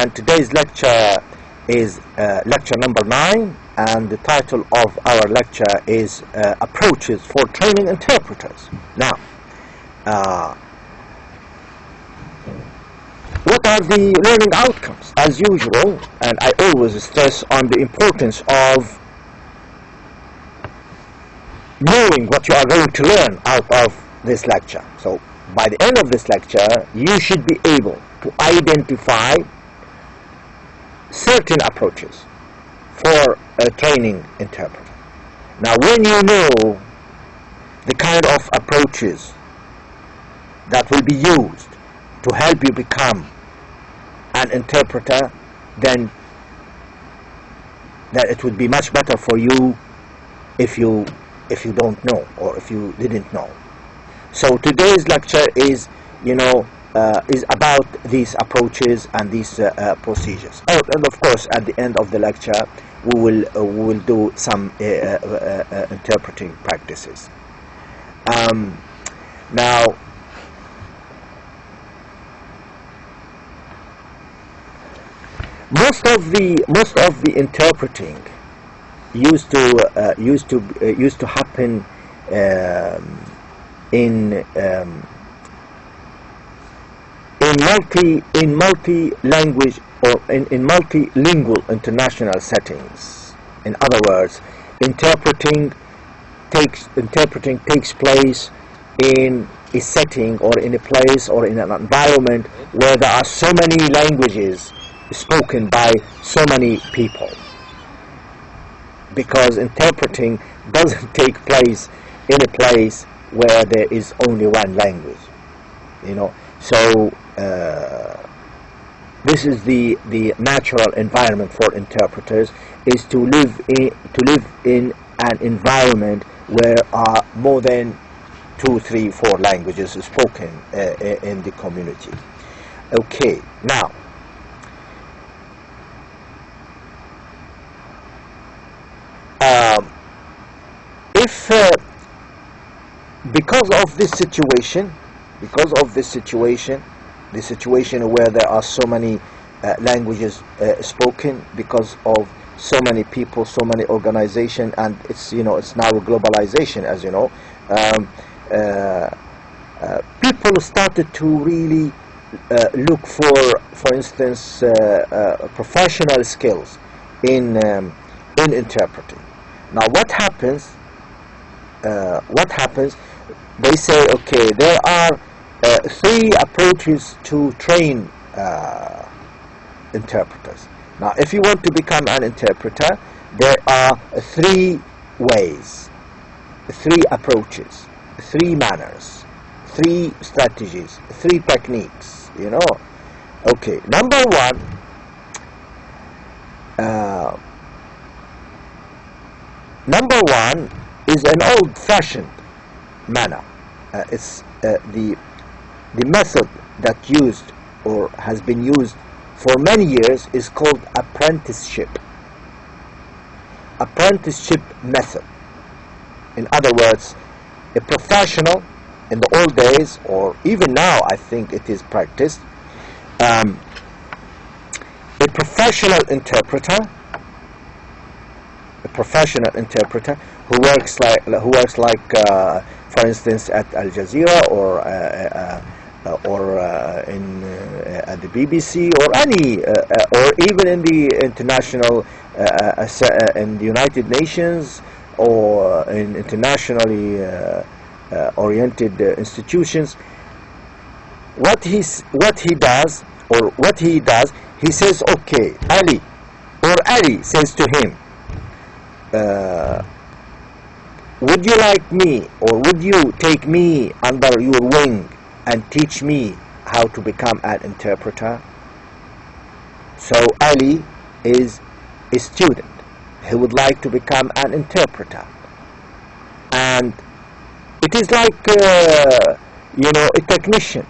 and today's lecture is lecture number 9, and the title of our lecture is Approaches for Training Interpreters. Now, what are the learning outcomes? As usual, and I always stress on the importance of knowing what you are going to learn out of this lecture. So by the end of this lecture, you should be able to identify certain approaches for a training interpreter. Now, when you know the kind of approaches that will be used to help you become an interpreter, then that it would be much better for you if you don't know, or if you didn't know. So today's lecture is is about these approaches and these procedures. Oh, and of course, at the end of the lecture, we will do some interpreting practices. Now, most of the interpreting used to happen in multi-language or in multilingual international settings. In other words, interpreting takes place in a setting or in a place or in an environment where there are so many languages spoken by so many people, because interpreting doesn't take place in a place where there is only one language. So this is the natural environment for interpreters, is to live in an environment where are more than 2, 3, 4 languages spoken in the community. Okay, now if because of this situation, the situation where there are so many languages spoken, because of so many people, so many organizations, and it's now a globalization, as you know, people started to really look for instance, professional skills in interpreting. Now, what happens? They say, okay, there are 3 approaches to train interpreters. Now, if you want to become an interpreter, there are 3 ways, 3 approaches, 3 manners, 3 strategies, 3 techniques. Okay, number 1 is an old-fashioned manner. It's the method that used or has been used for many years is called apprenticeship method. In other words, a professional in the old days, or even now I think it is practiced, a professional interpreter who works like for instance at Al Jazeera or at the BBC or any or even in the international in the United Nations or in internationally oriented institutions. What he does, he says, okay, Ali says to him, would you like me, or would you take me under your wing and teach me how to become an interpreter? So Ali is a student. He would like to become an interpreter, and it is like a technician.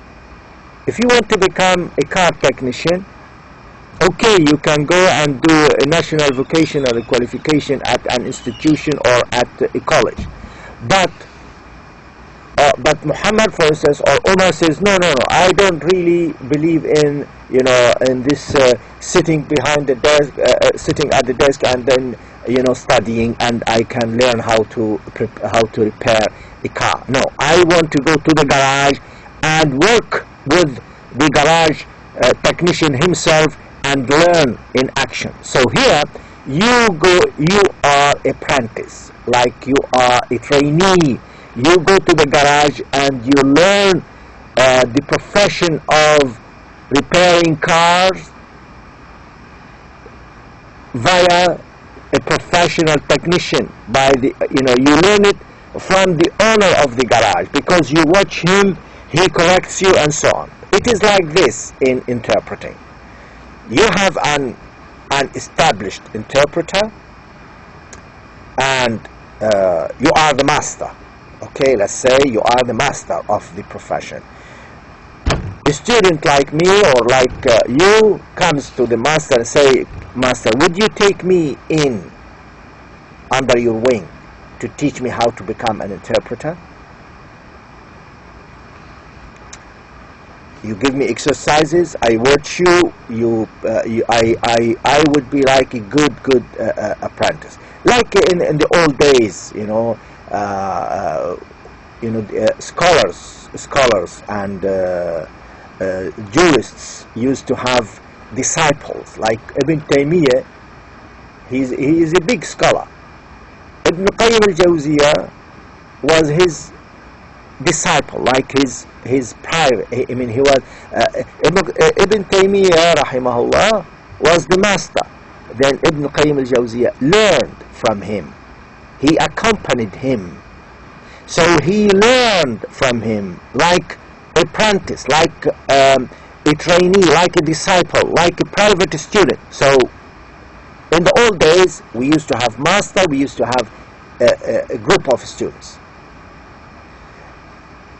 If you want to become a car technician, okay, you can go and do a national vocational qualification at an institution or at a college. But Muhammad, for instance, or Umar says, no, I don't really believe in in this sitting behind the desk, sitting at the desk, and then studying, and I can learn how to repair a car. No, I want to go to the garage and work with the garage technician himself and learn in action. So here you are apprentice, like you are a trainee. You go to the garage and you learn the profession of repairing cars via a professional technician. You learn it from the owner of the garage, because you watch him, he corrects you, and so on. It is like this in interpreting. You have an established interpreter, and you are the master. Okay, let's say you are the master of the profession. A student like me or like you comes to the master and say, "Master, would you take me in under your wing to teach me how to become an interpreter?" You give me exercises, I watch you. I would be like a good apprentice, like in the old days. Scholars and jurists used to have disciples, like Ibn Taymiyyah. He is a big scholar. Ibn Qayyim al-Jawziyah was his disciple, like his private. I mean, he was Ibn Taymiyyah rahimahullah was the master. Then Ibn Qayyim al-Jawziyah learned from him. He accompanied him. So he learned from him like apprentice, like a trainee, like a disciple, like a private student. So in the old days, we used to have master, we used to have a group of students.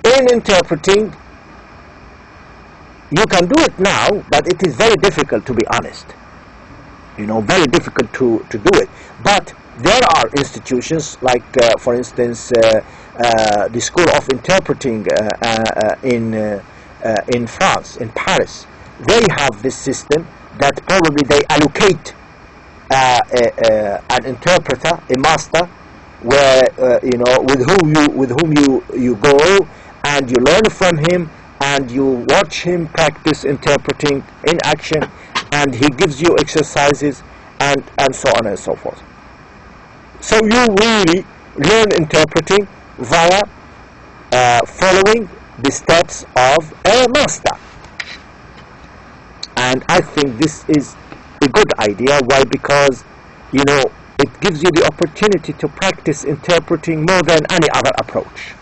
In interpreting, you can do it now, but it is very difficult, to be honest. Very difficult to do it. But there are institutions like, for instance, the School of Interpreting in France, in Paris. They have this system that probably they allocate an interpreter, a master, where with whom you go and you learn from him and you watch him practice interpreting in action, and he gives you exercises and so on and so forth. So you really learn interpreting via following the steps of a master. And I think this is a good idea. Why? Because it gives you the opportunity to practice interpreting more than any other approach.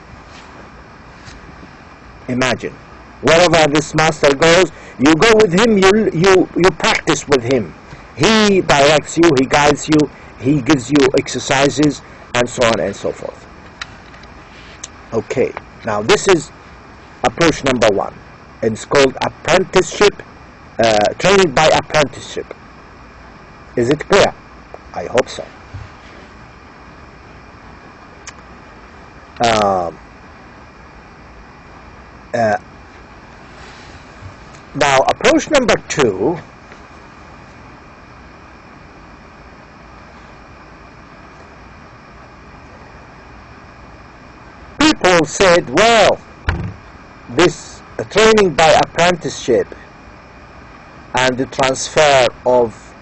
Imagine, wherever this master goes, you go with him, you practice with him. He directs you, he guides you, he gives you exercises, and so on and so forth. Okay, now this is approach number one. It's called apprenticeship, training by apprenticeship. Is it clear? I hope so. Now, approach number two people said, well, this training by apprenticeship and the transfer of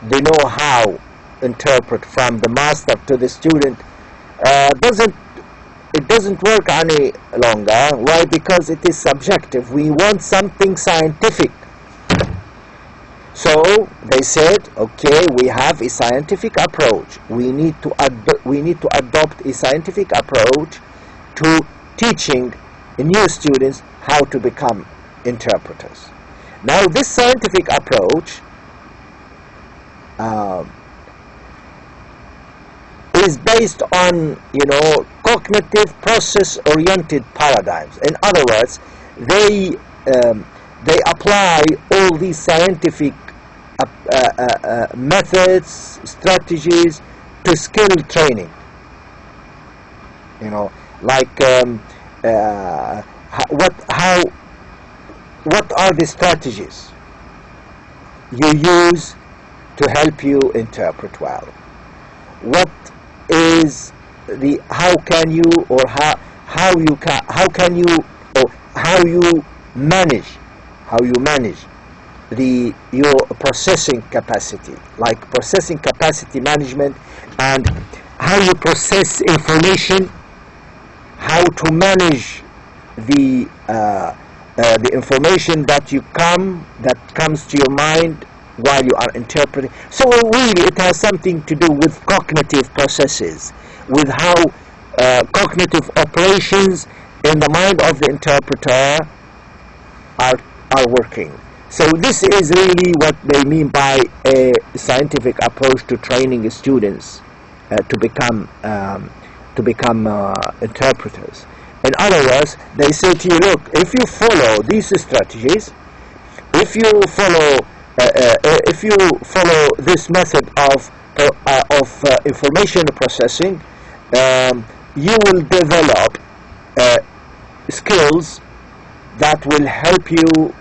the know-how interpret from the master to the student doesn't work any longer. Why? Because it is subjective. We want something scientific. So they said, okay, we have a scientific approach. We need to adopt a scientific approach to teaching new students how to become interpreters. Now, this scientific approach is based on, cognitive process-oriented paradigms. In other words, they apply all these scientific methods, strategies to skill training. what are the strategies you use to help you interpret well? What is the, how can you manage your processing capacity, like processing capacity management, and how you process information, how to manage the information that comes to your mind while you are interpreting. So really it has something to do with cognitive processes, with how cognitive operations in the mind of the interpreter are working. So this is really what they mean by a scientific approach to training students to become interpreters. In other words, they say to you, look, if you follow these strategies, if you follow this method of information processing, you will develop skills that will help you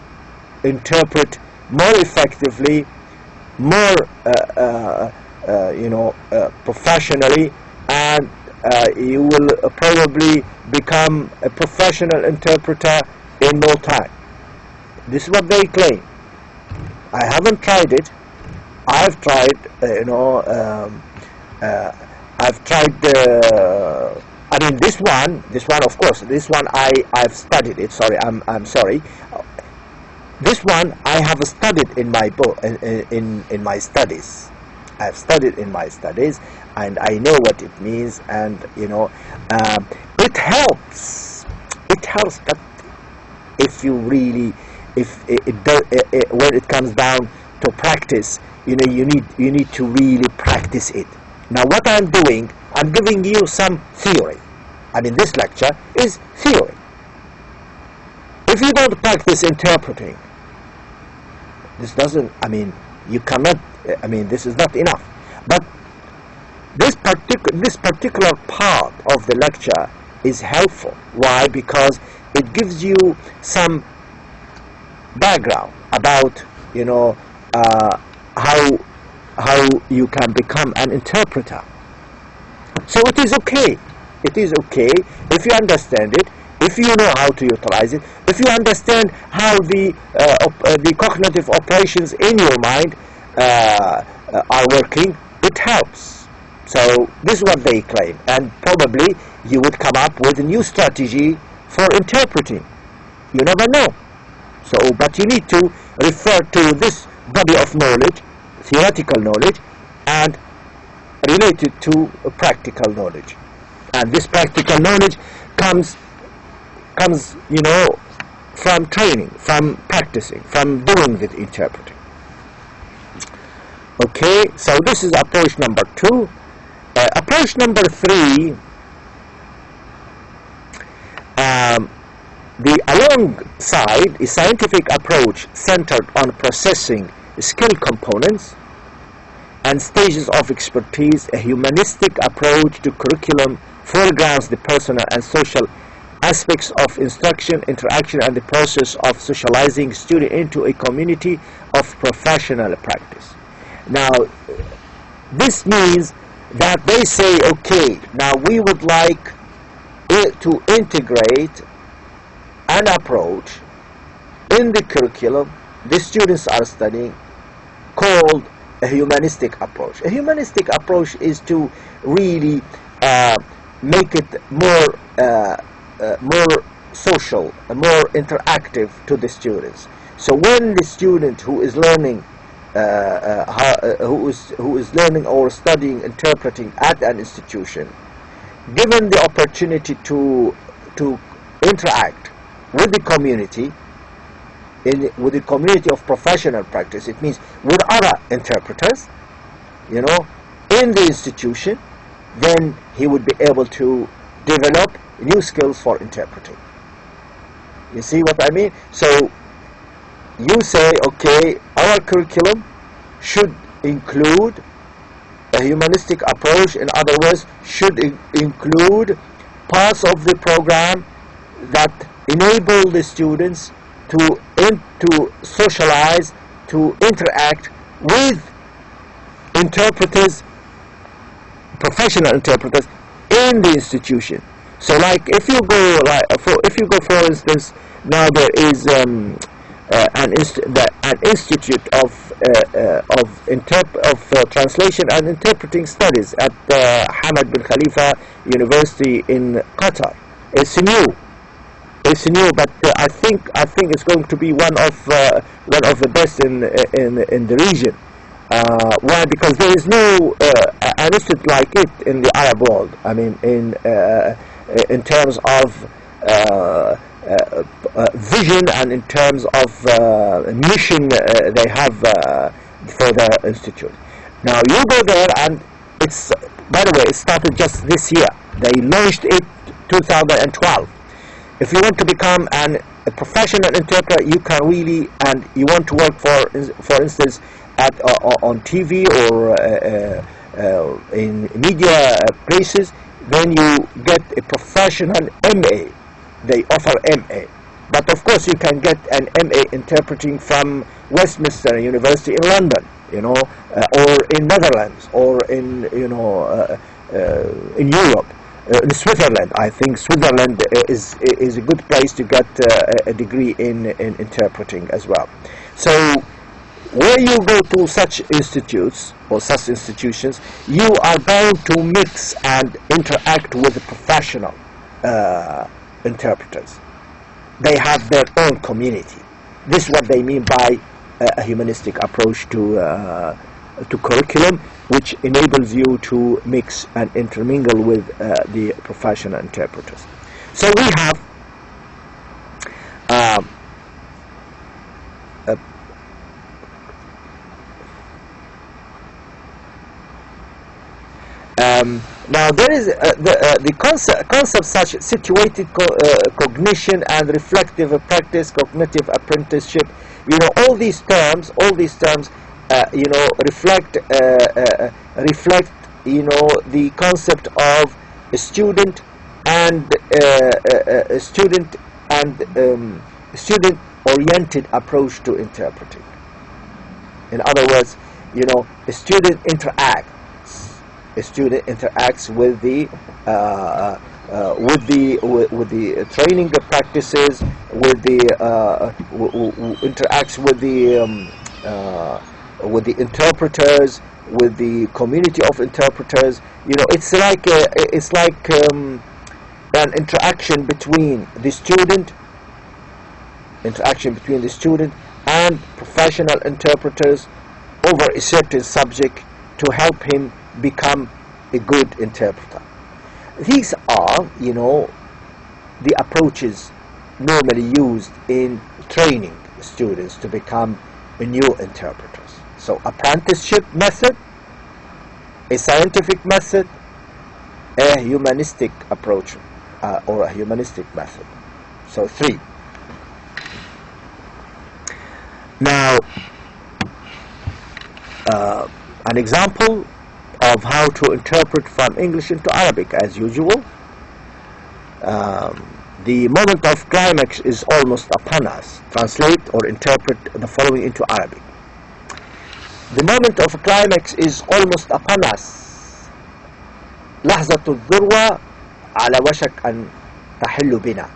interpret more effectively, more professionally, and you will probably become a professional interpreter in no time. This is what they claim. I haven't tried it. I've tried, I've tried this one, of course, this one I've studied it. Sorry, I'm sorry. This one I have studied in my book, in my studies. I've studied in my studies, and I know what it means, and it helps. It helps, but if you really, when it comes down to practice, you need to really practice it. Now, what I'm doing, I'm giving you some theory. This lecture is theory. If you don't practice interpreting, this doesn't, you cannot, this is not enough. But this particular part of the lecture is helpful. Why? Because it gives you some background about, how you can become an interpreter. So it is okay. It is okay if you understand it, if you know how to utilize it, if you understand how the cognitive operations in your mind are working. It helps. So this is what they claim, and probably you would come up with a new strategy for interpreting. You never know. So, but you need to refer to this body of knowledge, theoretical knowledge, and relate it to practical knowledge. And this practical knowledge comes from training, from practicing, from doing the interpreting. Okay, so this is approach number 2. Approach number 3, the alongside a scientific approach centered on processing skill components and stages of expertise, a humanistic approach to curriculum foregrounds the personal and social aspects of instruction, interaction, and the process of socializing students into a community of professional practice. Now, this means that they say, okay, now we would like to integrate an approach in the curriculum the students are studying called a humanistic approach. A humanistic approach is to really make it more social, more interactive to the students. So when the student who is learning who is learning or studying interpreting at an institution, given the opportunity to interact with the community, with the community of professional practice, it means with other interpreters, in the institution, then he would be able to develop new skills for interpreting. You see what I mean? So you say, okay, our curriculum should include a humanistic approach. In other words, should include parts of the program that enable the students to socialize, to interact with interpreters, professional interpreters in the institution. So, like if you go, for instance, now there is an institute of translation and interpreting studies at Hamad bin Khalifa University in Qatar. It's new. It's new, but I think it's going to be one of the best in the region. Why? Because there is no an institute like it in the Arab world. I mean, in terms of vision and in terms of mission they have for the institute. Now you go there, and it's, by the way, it started just this year. They launched it 2012. If you want to become a professional interpreter, you can really, and you want to work for instance on TV or in media places, then you get a professional MA. They offer MA, but of course you can get an MA interpreting from Westminster University in London, or in Netherlands, or in in Europe, in Switzerland. I think Switzerland is a good place to get a degree in interpreting as well. So when you go to such institutes or such institutions, you are going to mix and interact with professional interpreters. They have their own community. This is what they mean by a humanistic approach to curriculum, which enables you to mix and intermingle with the professional interpreters. So we have now there is the concept such situated cognition and reflective practice, cognitive apprenticeship. All these terms reflect the concept of a student and student oriented approach to interpreting. In other words, a student interacts. A student interacts with the training practices, interacts with the interpreters, with the community of interpreters. It's like an interaction between the student and professional interpreters over a certain subject to help him become a good interpreter. These are, the approaches normally used in training students to become new interpreters. So apprenticeship method, a scientific method, a humanistic approach, or a humanistic method. So 3. Now, an example of how to interpret from English into Arabic, as usual. The moment of climax is almost upon us. Translate or interpret the following into Arabic. The moment of climax is almost upon us. لحظة الذروة على وشك أن تحل بنا.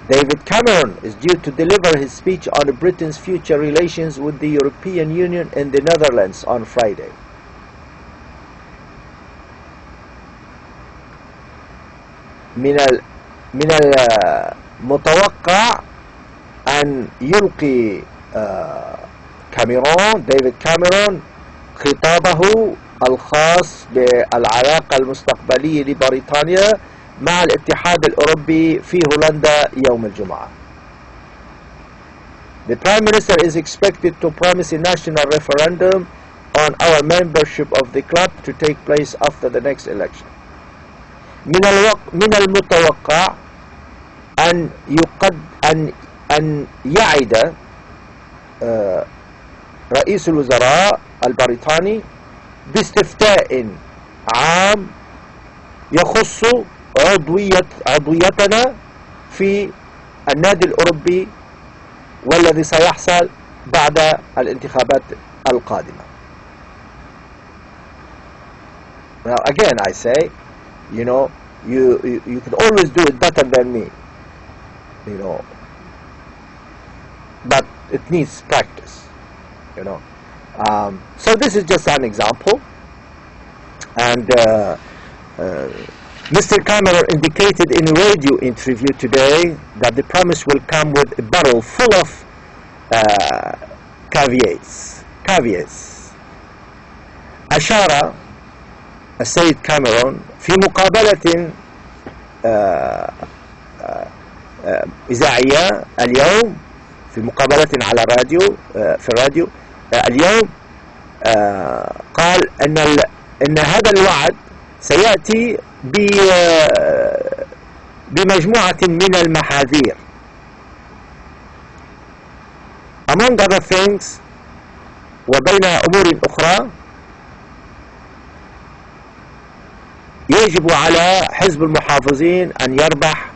David Cameron is due to deliver his speech on Britain's future relations with the European Union in the Netherlands on Friday. من المتوقع أن يلقي ديفيد كاميرون خطابه الخاص بالعلاقة المستقبلية لبريطانيا مع الاتحاد الأوروبي في هولندا يوم الجمعة. The Prime Minister is expected to promise a national referendum on our membership of the club to take place after the next election. من المتوقع أن يعد رئيس الوزراء البريطاني باستفتاء عام يخص عضويتنا في النادي الأوروبي والذي سيحصل بعد الانتخابات القادمة. Now again I say, you know, you could always do it better than me, you know, but it needs practice, you know. So this is just an example, and Mr. Cameron indicated in a radio interview today that the promise will come with a barrel full of caveats. أشار السيد كاميرون في مقابلة إذاعية اليوم، في مقابلة على الراديو، في الراديو اليوم، قال أن هذا الوعد سيأتي بمجموعة من المحاذير. Among other things، وبين أمور أخرى، يجب على حزب المحافظين أن يربح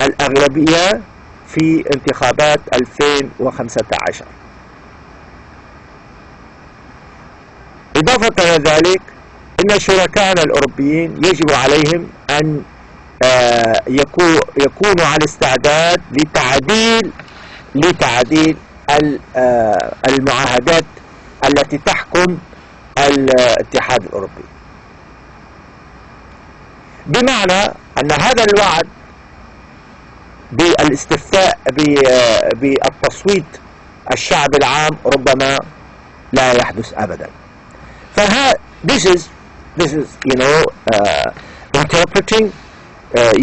الأغلبية في انتخابات 2015. إضافة إلى ذلك، إن شركائنا الأوروبيين يجب عليهم أن يكونوا على استعداد لتعديل المعاهدات التي تحكم الاتحاد الأوروبي، بمعنى أن هذا الوعد بالاستفتاء بالتصويت الشعب العام ربما لا يحدث أبدا. This is you know, interpreting.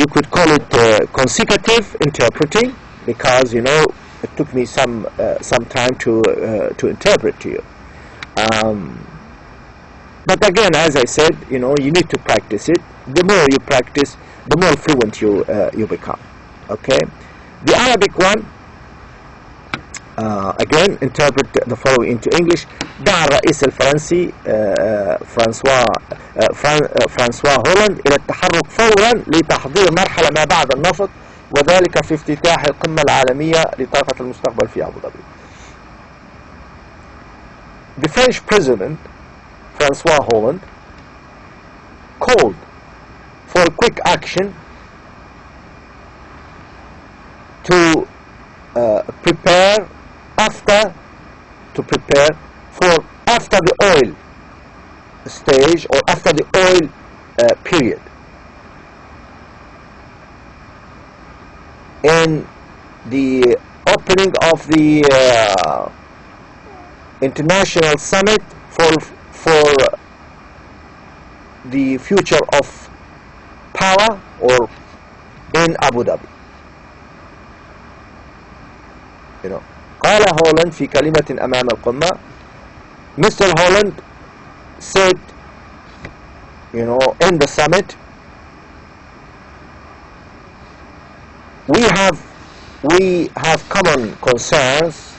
You could call it consecutive interpreting, because you know it took me some time to interpret to you. But again, as I said, you know, you need to practice it. The more you practice, the more fluent you become. Okay. The Arabic one, again, interpret the following into English. دعا الرئيس الفرنسي فرانسوا هولاند إلى التحرك فورا لتحضير مرحلة ما بعد النفط، وذلك في افتتاح القمة العالمية لطاقة المستقبل في أبو ظبي. The French President Francois Hollande called for quick action to prepare for after the oil stage, or after the oil period. In the opening of the international summit for the future of power, or in Abu Dhabi. You know, قال هولاند في كلمة أمام القمة. Mr. Holland said, you know, in the summit, we have common concerns,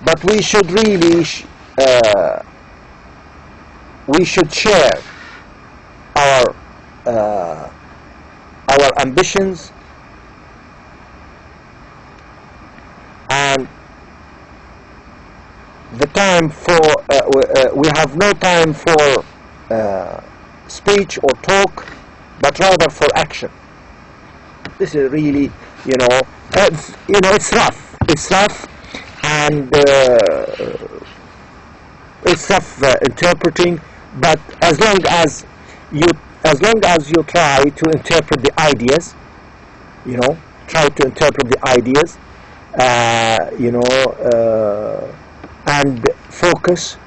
but we should really we should share our ambitions, and the time for we have no time for speech or talk, but rather for action. This is really, you know, it's rough, and it's rough interpreting. But as long as you try to interpret the ideas, you know, and focus,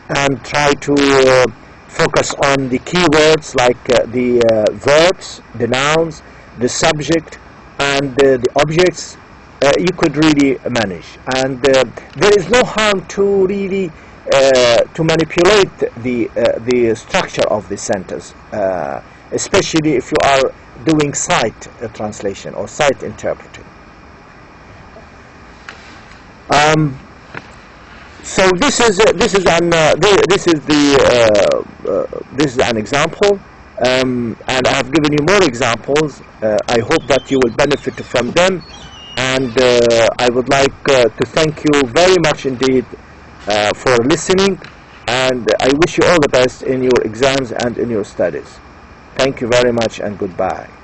and try to focus on the keywords like the verbs, the nouns, the subject, and the objects, you could really manage. And there is no harm to really to manipulate the structure of the sentence, especially if you are doing sight translation or sight interpreting. So this is an example And I have given you more examples. I hope that you will benefit from them, and I would like to thank you very much indeed for listening, and I wish you all the best in your exams and in your studies. Thank you very much, and goodbye.